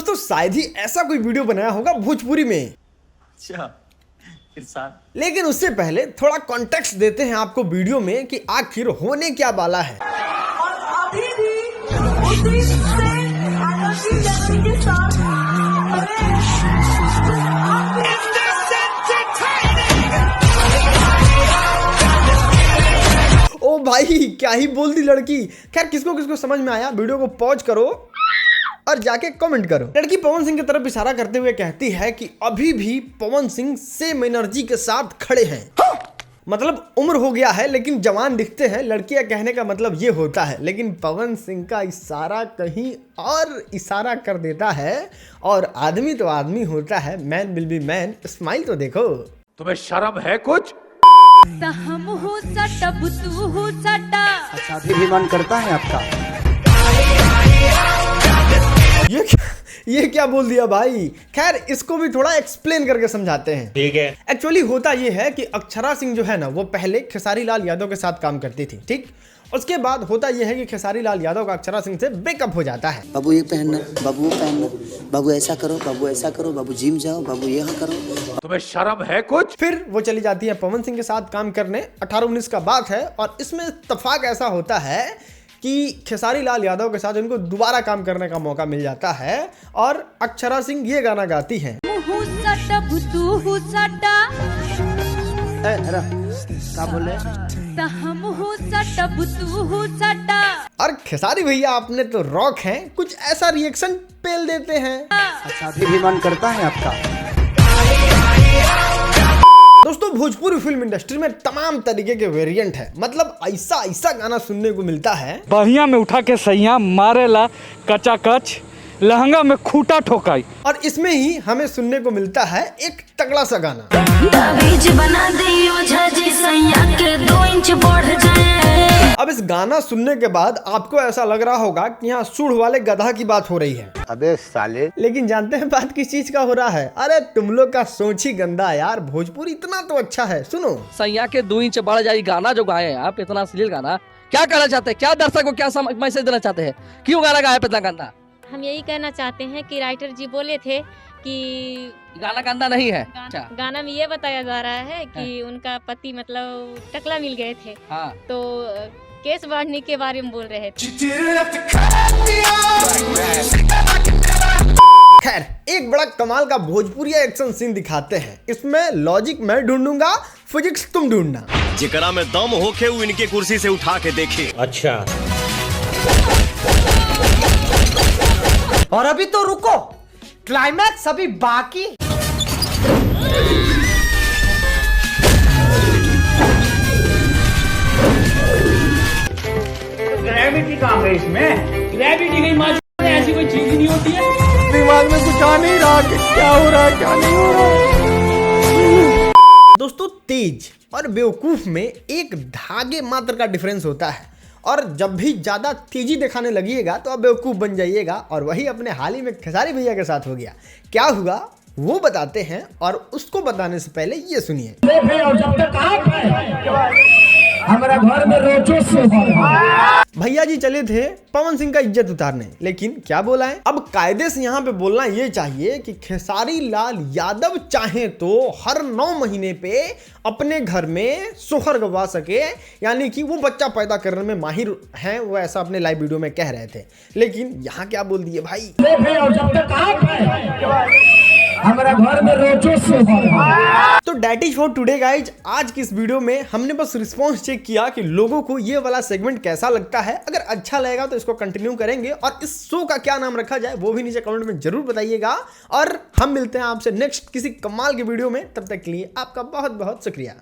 दोस्तों शायद ही ऐसा कोई वीडियो बनाया होगा भोजपुरी में। अच्छा लेकिन उससे पहले थोड़ा कॉन्टेक्स्ट देते हैं आपको वीडियो में कि आखिर होने क्या वाला है। और अभी भी उसी से आकर्षित जगह के साथ ओ भाई क्या ही बोल दी लड़की। खैर किसको किसको समझ में आया वीडियो को पॉज करो और जाके कमेंट करो। लड़की पवन सिंह की तरफ इशारा करते हुए कहती है कि अभी भी पवन सिंह सेम एनर्जी के साथ खड़े हैं। मतलब उम्र हो गया है लेकिन जवान दिखते हैं। लड़कियां कहने का मतलब ये होता है, लेकिन पवन सिंह का इशारा कहीं और इशारा कर देता है। और आदमी तो आदमी होता है, man will be man. Smile तो देखो। तुम्हें शर्म है कुछ? हम हो सटा बुतू हो सटा। अच्छा अभी भी मन करता है आपका? ये क्या बोल दिया भाई। खैर इसको भी थोड़ा एक्सप्लेन करके समझाते हैं। ठीक है। एक्चुअली होता ये है कि अक्षरा सिंह जो है ना वो पहले खेसारी लाल यादव के साथ काम करती थी, ठीक। उसके बाद होता यह है कि खेसारी लाल यादव का अक्षरा सिंह से ब्रेकअप हो जाता है। बाबू ये पहनना, बाबू वो पहनना, बाबू ऐसा करो, बाबू ऐसा करो, बाबू जिम जाओ, बाबू यहाँ करो। तुम्हें शर्म है कुछ? फिर वो चली जाती है पवन सिंह के साथ काम करने। 18-19 का बात है और इसमें इत्तेफाक ऐसा होता है कि खेसारी लाल यादव के साथ उनको दोबारा काम करने का मौका मिल जाता है और अक्षरा सिंह ये गाना गाती हैं। क्या बोले? और खेसारी भैया आपने तो रॉक हैं, कुछ ऐसा रिएक्शन पेल देते हैं। अच्छा अभी भी मन करता है आपका? दोस्तों भोजपुरी फिल्म इंडस्ट्री में तमाम तरीके के वेरिएंट है। मतलब ऐसा ऐसा गाना सुनने को मिलता है। बहिया में उठा के सैया मारेला कचा कच, लहंगा में खूटा ठोकाई। और इसमें ही हमें सुनने को मिलता है एक तगड़ा सा गाना। बना दियो झाजी सैया के 2 इंच बढ़ जाए। अब इस गाना सुनने के बाद आपको ऐसा लग रहा होगा कि यहाँ सूढ़ वाले गधा की बात हो रही है। अबे साले। लेकिन जानते हैं बात किस चीज का हो रहा है? अरे तुम लोग का सोच ही गंदा यार। भोजपुरी इतना तो अच्छा है, सुनो। सैया के 2 इंच बढ़ जाए गाना जो गाए हैं आप, इतना अश्लील गाना क्या कहना चाहते हैं? क्या दर्शक को क्या मैसेज देना चाहते हैं? क्यों गाना गाया इतना गंदा? हम यही कहना चाहते हैं कि राइटर जी बोले थे कि गाना गंदा नहीं है। गाना में ये बताया जा रहा है कि उनका पति मतलब टकला मिल गए थे। हाँ। तो केस बढ़ने के बारे में बोल रहे थे। खैर एक बड़ा कमाल का भोजपुरी एक्शन सीन दिखाते हैं। इसमें लॉजिक मैं ढूंढूंगा, फिजिक्स तुम ढूंढना। जिकरा में दम होके वो इनके कुर्सी से उठा के देखे। अच्छा। और अभी तो रुको, क्लाइमैक्स अभी बाकी। ग्रेविटी कहाँ है इसमें? ग्रेविटी नहीं मार, ऐसी कोई चीज नहीं होती है। दिमाग में कुछ आ नहीं रहा कि क्या हो रहा है क्या नहीं हो रहा। दोस्तों तेज और बेवकूफ में एक धागे मात्र का डिफरेंस होता है। और जब भी ज्यादा तेजी दिखाने लगिएगा तो आप बेवकूफ बन जाइएगा। और वही अपने हाल ही में खेसारी भैया के साथ हो गया। क्या हुआ वो बताते हैं और उसको बताने से पहले ये सुनिए। हमारा घर में रोचो से भैया जी चले थे पवन सिंह का इज्जत उतारने, लेकिन क्या बोला है? अब कायदे से यहाँ पे बोलना ये चाहिए कि खेसारी लाल यादव चाहे तो हर 9 महीने पे अपने घर में सोहर गवा सके, यानी कि वो बच्चा पैदा करने में माहिर हैं। वो ऐसा अपने लाइव वीडियो में कह रहे थे, लेकिन यहाँ क्या बोल दिए भाई? हमारा घर में रोचो से। तो that is for today guys. आज की इस वीडियो में हमने बस रिस्पॉन्स चेक किया कि लोगों को ये वाला सेगमेंट कैसा लगता है। अगर अच्छा लगेगा तो इसको कंटिन्यू करेंगे और इस शो का क्या नाम रखा जाए वो भी नीचे कमेंट में जरूर बताइएगा। और हम मिलते हैं आपसे नेक्स्ट किसी कमाल की वीडियो में। तब तक के लिए आपका बहुत बहुत शुक्रिया।